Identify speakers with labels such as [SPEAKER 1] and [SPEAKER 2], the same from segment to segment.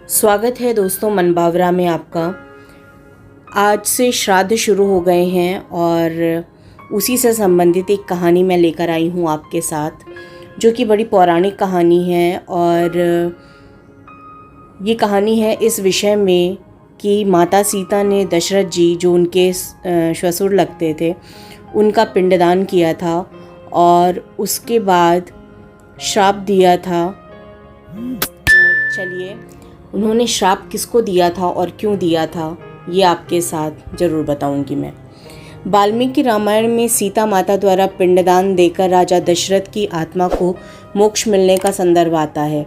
[SPEAKER 1] स्वागत है दोस्तों मनभावरा में आपका। आज से श्राद्ध शुरू हो गए हैं और उसी से संबंधित एक कहानी मैं लेकर आई हूँ आपके साथ, जो कि बड़ी पौराणिक कहानी है। और ये कहानी है इस विषय में कि माता सीता ने दशरथ जी, जो उनके ससुर लगते थे, उनका पिंडदान किया था और उसके बाद श्राप दिया था। तो चलिए, उन्होंने श्राप किसको दिया था और क्यों दिया था, ये आपके साथ ज़रूर बताऊंगी मैं। वाल्मीकि रामायण में सीता माता द्वारा पिंडदान देकर राजा दशरथ की आत्मा को मोक्ष मिलने का संदर्भ आता है।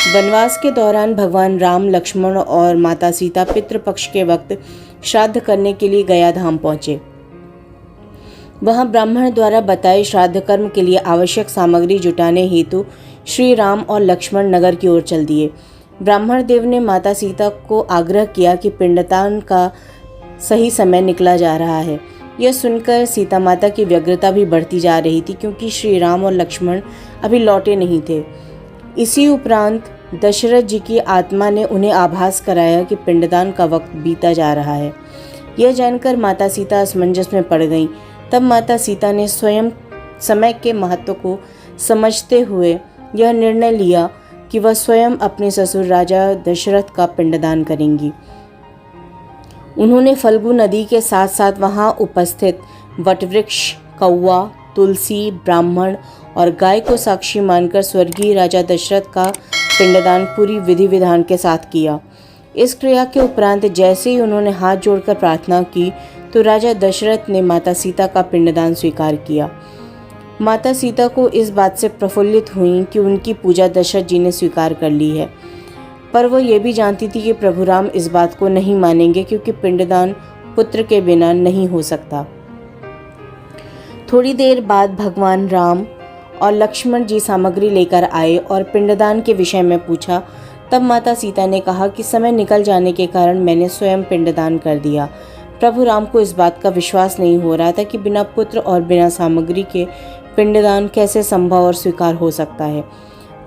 [SPEAKER 1] वनवास के दौरान भगवान राम, लक्ष्मण और माता सीता पितृपक्ष के वक्त श्राद्ध करने के लिए गया धाम पहुँचे। वहाँ ब्राह्मण द्वारा बताए श्राद्ध कर्म के लिए आवश्यक सामग्री जुटाने हेतु श्री राम और लक्ष्मण नगर की ओर चल दिए। ब्राह्मण देव ने माता सीता को आग्रह किया कि पिंडदान का सही समय निकला जा रहा है। यह सुनकर सीता माता की व्यग्रता भी बढ़ती जा रही थी, क्योंकि श्री राम और लक्ष्मण अभी लौटे नहीं थे। इसी उपरांत दशरथ जी की आत्मा ने उन्हें आभास कराया कि पिंडदान का वक्त बीता जा रहा है। यह जानकर माता सीता असमंजस में पड़ गईं। तब माता सीता ने स्वयं समय के महत्व को समझते हुए यह निर्णय लिया कि वह स्वयं अपने ससुर राजा दशरथ का पिंडदान करेंगी। उन्होंने फल्गु नदी के साथ साथ वहां उपस्थित वटवृक्ष, कौवा, तुलसी, ब्राह्मण और गाय को साक्षी मानकर स्वर्गीय राजा दशरथ का पिंडदान पूरी विधि विधान के साथ किया। इस क्रिया के उपरांत जैसे ही उन्होंने हाथ जोड़कर प्रार्थना की, तो राजा दशरथ ने माता सीता का पिंडदान स्वीकार किया। माता सीता को इस बात से प्रफुल्लित हुई कि उनकी पूजा दशरथ जी ने स्वीकार कर ली है, पर वो ये भी जानती थी कि प्रभु राम इस बात को नहीं मानेंगे, क्योंकि पिंडदान पुत्र के बिना नहीं हो सकता। थोड़ी देर बाद भगवान राम और लक्ष्मण जी सामग्री लेकर आए और पिंडदान के विषय में पूछा। तब माता सीता ने कहा कि समय निकल जाने के कारण मैंने स्वयं पिंडदान कर दिया। प्रभु राम को इस बात का विश्वास नहीं हो रहा था कि बिना पुत्र और बिना सामग्री के पिंडदान कैसे संभव और स्वीकार हो सकता है।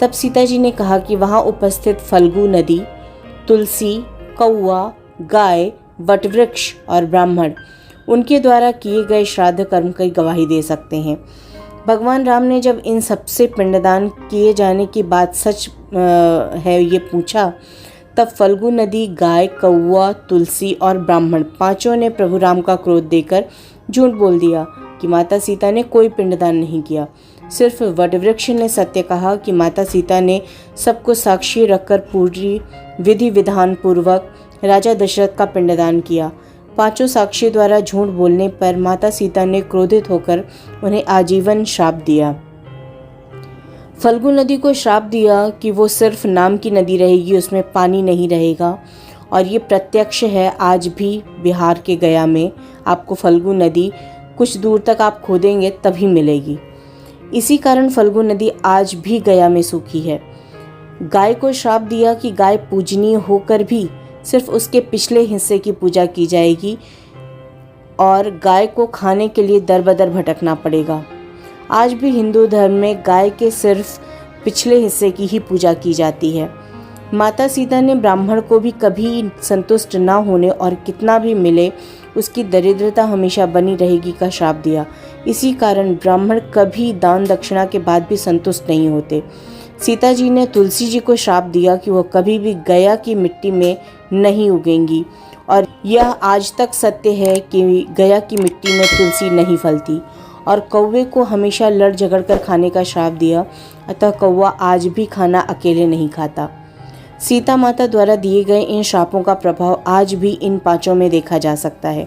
[SPEAKER 1] तब सीता जी ने कहा कि वहां उपस्थित फल्गु नदी, तुलसी, कौवा, गाय, वटवृक्ष और ब्राह्मण उनके द्वारा किए गए श्राद्ध कर्म की गवाही दे सकते हैं। भगवान राम ने जब इन सबसे पिंडदान किए जाने की बात सच है ये पूछा, तब फल्गु नदी, गाय, कौवा, तुलसी और ब्राह्मण पांचों ने प्रभु राम का क्रोध देकर झूठ बोल दिया कि माता सीता ने कोई पिंडदान नहीं किया। सिर्फ वटवृक्ष ने सत्य कहा कि माता सीता ने सबको साक्षी रखकर पूरी विधि विधान पूर्वक राजा दशरथ का पिंडदान किया। पांचों साक्षी द्वारा झूठ बोलने पर माता सीता ने क्रोधित होकर उन्हें आजीवन श्राप दिया। फल्गु नदी को श्राप दिया कि वो सिर्फ नाम की नदी रहेगी, उसमें पानी नहीं रहेगा। और ये प्रत्यक्ष है, आज भी बिहार के गया में आपको फल्गु नदी कुछ दूर तक आप खोदेंगे तभी मिलेगी। इसी कारण फल्गु नदी आज भी गया में सूखी है। गाय को श्राप दिया कि गाय पूजनीय होकर भी सिर्फ उसके पिछले हिस्से की पूजा की जाएगी और गाय को खाने के लिए दर बदर भटकना पड़ेगा। आज भी हिंदू धर्म में गाय के सिर्फ पिछले हिस्से की ही पूजा की जाती है। माता सीता ने ब्राह्मण को भी कभी संतुष्ट न होने और कितना भी मिले उसकी दरिद्रता हमेशा बनी रहेगी का श्राप दिया। इसी कारण ब्राह्मण कभी दान दक्षिणा के बाद भी संतुष्ट नहीं होते। सीता जी ने तुलसी जी को श्राप दिया कि वह कभी भी गया की मिट्टी में नहीं उगेंगी, और यह आज तक सत्य है कि गया की मिट्टी में तुलसी नहीं फलती। और कौवे को हमेशा लड़ झगड़ कर खाने का श्राप दिया, अतः कौवा आज भी खाना अकेले नहीं खाता। सीता माता द्वारा दिए गए इन श्रापों का प्रभाव आज भी इन पांचों में देखा जा सकता है।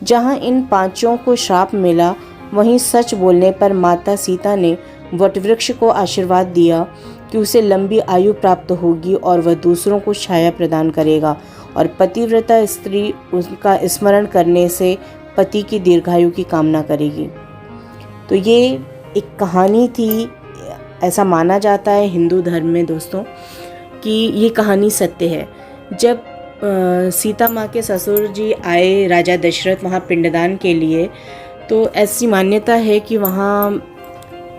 [SPEAKER 1] जहां इन पांचों को श्राप मिला, वहीं सच बोलने पर माता सीता ने वटवृक्ष को आशीर्वाद दिया कि उसे लंबी आयु प्राप्त होगी और वह दूसरों को छाया प्रदान करेगा, और पतिव्रता स्त्री उसका स्मरण करने से पति की दीर्घायु की कामना करेगी। तो ये एक कहानी थी। ऐसा माना जाता है हिंदू धर्म में दोस्तों कि ये कहानी सत्य है। जब सीता माँ के ससुर जी आए राजा दशरथ वहाँ पिंडदान के लिए, तो ऐसी मान्यता है कि वहाँ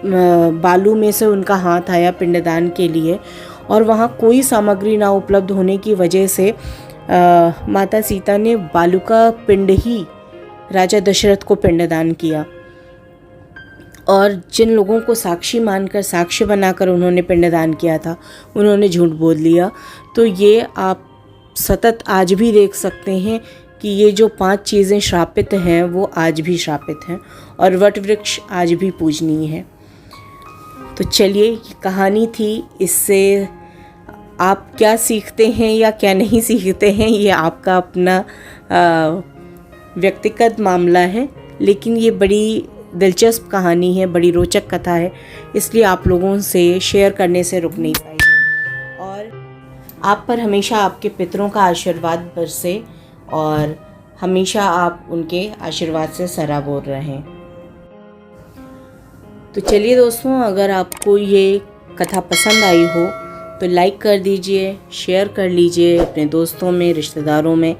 [SPEAKER 1] बालू में से उनका हाथ आया पिंडदान के लिए, और वहाँ कोई सामग्री ना उपलब्ध होने की वजह से माता सीता ने बालू का पिंड ही राजा दशरथ को पिंडदान किया। और जिन लोगों को साक्षी मानकर, साक्ष्य बनाकर उन्होंने पिंडदान किया था, उन्होंने झूठ बोल लिया। तो ये आप सतत आज भी देख सकते हैं कि ये जो 5 चीज़ें श्रापित हैं वो आज भी श्रापित हैं, और वट वृक्ष आज भी पूजनीय है। तो चलिए, ये कहानी थी। इससे आप क्या सीखते हैं या क्या नहीं सीखते हैं, ये आपका अपना व्यक्तिगत मामला है, लेकिन ये बड़ी दिलचस्प कहानी है, बड़ी रोचक कथा है, इसलिए आप लोगों से शेयर करने से रुक नहीं पाई। और आप पर हमेशा आपके पितरों का आशीर्वाद बरसे और हमेशा आप उनके आशीर्वाद से सराबोर रहें। तो चलिए दोस्तों, अगर आपको ये कथा पसंद आई हो तो लाइक कर दीजिए, शेयर कर लीजिए अपने दोस्तों में, रिश्तेदारों में,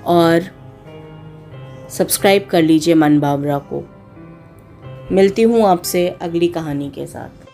[SPEAKER 1] और सब्सक्राइब कर लीजिए मन बावरा को। मिलती हूँ आपसे अगली कहानी के साथ।